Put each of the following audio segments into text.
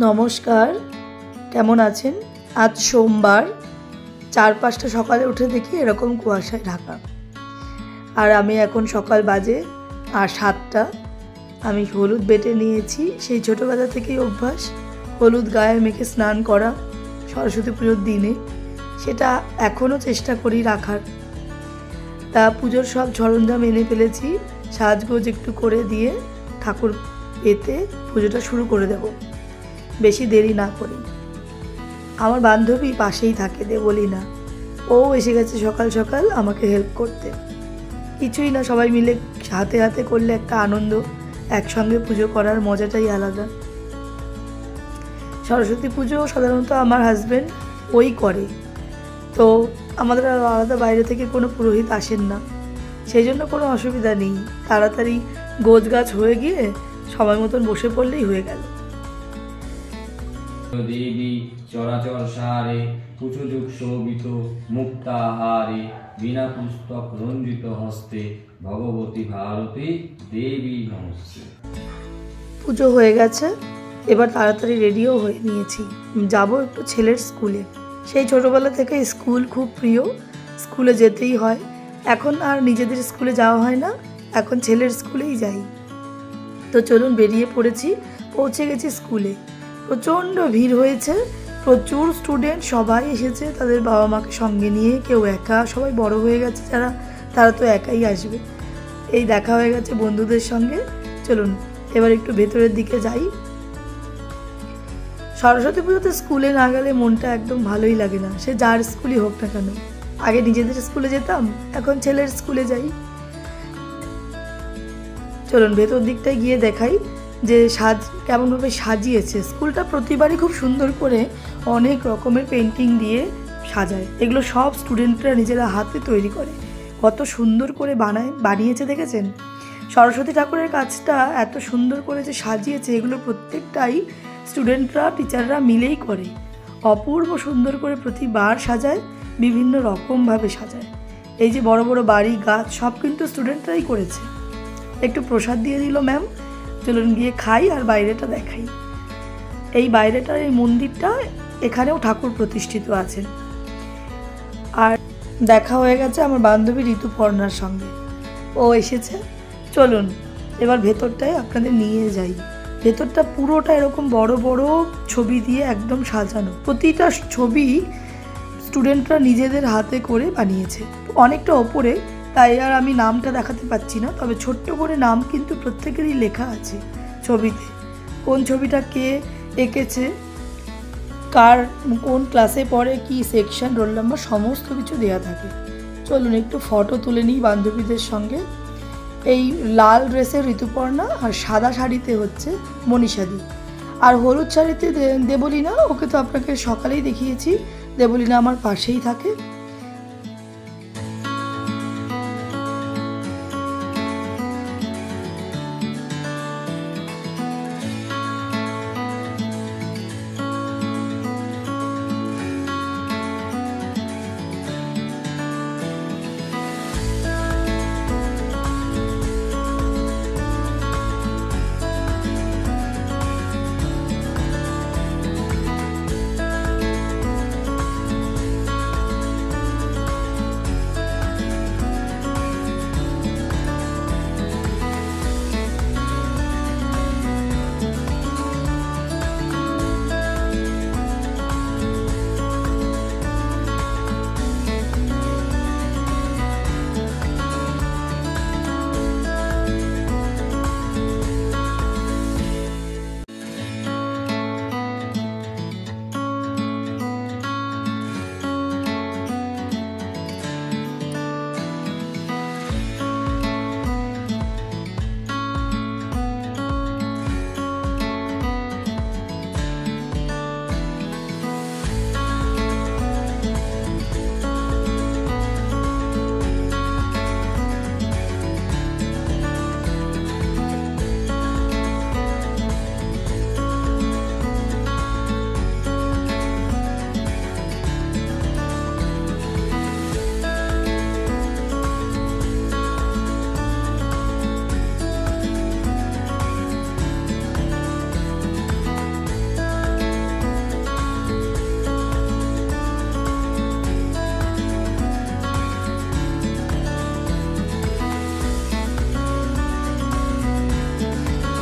নমস্কার, কেমন আছেন? আজ সোমবার ৪-৫টা সকালে উঠে দেখি এরকম কুয়াশায় ঢাকা। আর আমি এখন সকাল বাজে ৭টা। আমি হলুদ বেটে নিয়েছি, সেই ছোটোবেলা থেকেই অভ্যাস হলুদ গায়ে মেখে স্নান করা সরস্বতী পুজোর দিনে, সেটা এখনও চেষ্টা করি রাখার। তা পুজোর সব সরঞ্জাম এনে ফেলেছি, সাজগোজ একটু করে দিয়ে ঠাকুর পেতে পুজোটা শুরু করে দেব, বেশি দেরি না করে। আমার বান্ধবী পাশেই থাকে, দেবলীনা, ও এসে গেছে সকাল সকাল আমাকে হেল্প করতে। কিছুই না, সবাই মিলে হাতে হাতে করলে একটা আনন্দ, একসঙ্গে পুজো করার মজাটাই আলাদা। সরস্বতী পুজো সাধারণত আমার হাজব্যান্ড ওই করে, তো আমাদের আলাদা বাইরে থেকে কোনো পুরোহিত আসেন না, সেই জন্য কোনো অসুবিধা নেই। তাড়াতাড়ি গোছগাছ হয়ে গিয়ে সময় মতন বসে পড়লেই হয়ে গেল। দেবী চরাচর সারে পুষ্পযুগ শোভিত মুক্তাহারে বিনা পুস্তক রঞ্জিত হস্তে ভগবতী ভারতী দেবী নমস্তে। পুজো হয়ে গেছে, এবার তাড়াতাড়ি রেডিও হয়ে নিয়েছি, যাব একটু ছেলের স্কুলে। সেই ছোটোবেলা থেকে স্কুল খুব প্রিয়, স্কুলে যেতেই হয়। এখন আর নিজেদের স্কুলে যাওয়া হয় না, এখন ছেলের স্কুলেই যাই। তো চলুন, বেরিয়ে পড়েছি, পৌঁছে গেছি স্কুলে। প্রচণ্ড ভিড় হয়েছে, প্রচুর স্টুডেন্ট, সবাই এসেছে তাদের বাবা মাকে সঙ্গে নিয়ে, কেউ একা, সবাই বড় হয়ে গেছে যারা, তারা তো একাই আসবে। এই দেখা হয়ে গেছে বন্ধুদের সঙ্গে। চলুন এবার একটু ভেতরের দিকে যাই। সরস্বতী পুজোতে স্কুলে না গেলে মনটা একদম ভালোই লাগে না, সে যার স্কুলই হোক না কেন। আগে নিজেদের স্কুলে যেতাম, এখন ছেলের স্কুলে যাই। চলুন ভেতর দিকটায় গিয়ে দেখাই যে কেমনভাবে সাজিয়েছে। স্কুলটা প্রতিবারই খুব সুন্দর করে অনেক রকমের পেন্টিং দিয়ে সাজায়, এগুলো সব স্টুডেন্টরা নিজেরা হাতে তৈরি করে, কত সুন্দর করে বানিয়েছে দেখেছেন? সরস্বতী ঠাকুরের কাজটা এত সুন্দর করে যে সাজিয়েছে, এগুলো প্রত্যেকটাই স্টুডেন্টরা টিচাররা মিলেই করে, অপূর্ব সুন্দর করে প্রতিবার সাজায়, বিভিন্ন রকমভাবে সাজায়। এই যে বড় বড় বাড়ি, গাছ, সব কিন্তু স্টুডেন্টরাই করেছে। একটু প্রসাদ দিয়ে দিল ম্যাম, চলুন গিয়ে খাই আর বাইরেটা দেখাই। এই বাইরেটার এই মন্দিরটা, এখানেও ঠাকুর প্রতিষ্ঠিত আছেন। আর দেখা হয়ে গেছে আমার বান্ধবী ঋতুপর্ণার সঙ্গে, ও এসেছে। চলুন এবার ভেতরটায় আপনাদের নিয়ে যাই। ভেতরটা পুরোটা এরকম বড় বড় ছবি দিয়ে একদম সাজানো, প্রতিটা ছবি স্টুডেন্টরা নিজেদের হাতে করে বানিয়েছে। অনেকটা ওপরে, তাই আর আমি নামটা দেখাতে পাচ্ছি না, তবে ছোট্ট করে নাম কিন্তু প্রত্যেকেরই লেখা আছে ছবিতে। কোন ছবিটা কে এঁকেছে, কার কোন ক্লাসে পড়ে, কি সেকশন, রোল নাম্বার, সমস্ত কিছু দেওয়া থাকে। চলুন একটু ফটো তুলে নিই বান্ধবীদের সঙ্গে। এই লাল ড্রেসের ঋতুপর্ণা, আর সাদা শাড়িতে হচ্ছে মনীষাদি, আর হলুদ শাড়িতে দেবলীনা। ওকে তো আপনাকে সকালেই দেখিয়েছি, দেবলীনা আমার পাশেই থাকে।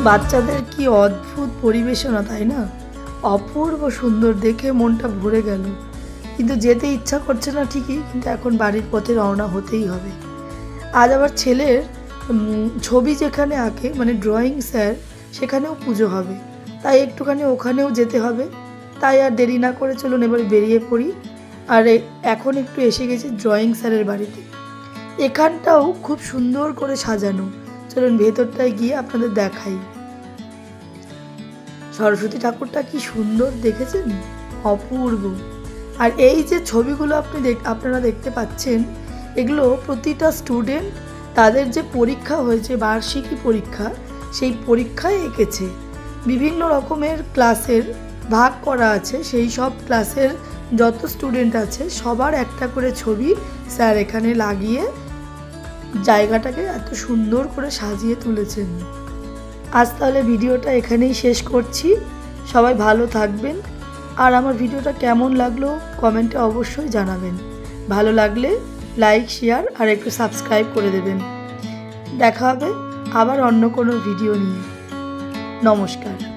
বাচ্চাদের কি অদ্ভুত পরিবেশনা, তাই না? অপূর্ব সুন্দর, দেখে মনটা ভরে গেল। কিন্তু যেতে ইচ্ছা করছে না ঠিকই, কিন্তু এখন বাড়ির পথে রওনা হতেই হবে। আজ আবার ছেলের ছবি যেখানে আঁকে, মানে ড্রয়িং স্যার, সেখানেও পুজো হবে, তাই একটুখানি ওখানেও যেতে হবে। তাই আর দেরি না করে চলুন এবার বেরিয়ে পড়ি। আর এখন একটু এসে গেছি ড্রয়িং স্যারের বাড়িতে। এখানটাও খুব সুন্দর করে সাজানো। চলুন ভেতরটায় গিয়ে আপনাদের দেখাই। সরস্বতী ঠাকুরটা কি সুন্দর দেখেছেন, অপূর্ব। আর এই যে ছবিগুলো আপনারা দেখতে পাচ্ছেন, এগুলো প্রতিটা স্টুডেন্ট তাদের যে পরীক্ষা হয়েছে, বার্ষিকী পরীক্ষা, সেই পরীক্ষায় এঁকেছে। বিভিন্ন রকমের ক্লাসের ভাগ করা আছে, সেই সব ক্লাসের যত স্টুডেন্ট আছে সবার একটা করে ছবি স্যার এখানে লাগিয়ে জায়গাটাকে এত সুন্দর করে সাজিয়ে তুলেছেন। আজ তাহলে ভিডিওটা এখানেই শেষ করছি। সবাই ভালো থাকবেন। আর আমার ভিডিওটা কেমন লাগলো কমেন্টে অবশ্যই জানাবেন। ভালো লাগলে লাইক, শেয়ার আর একটু সাবস্ক্রাইব করে দেবেন। দেখা হবে আবার অন্য কোনো ভিডিও নিয়ে। নমস্কার।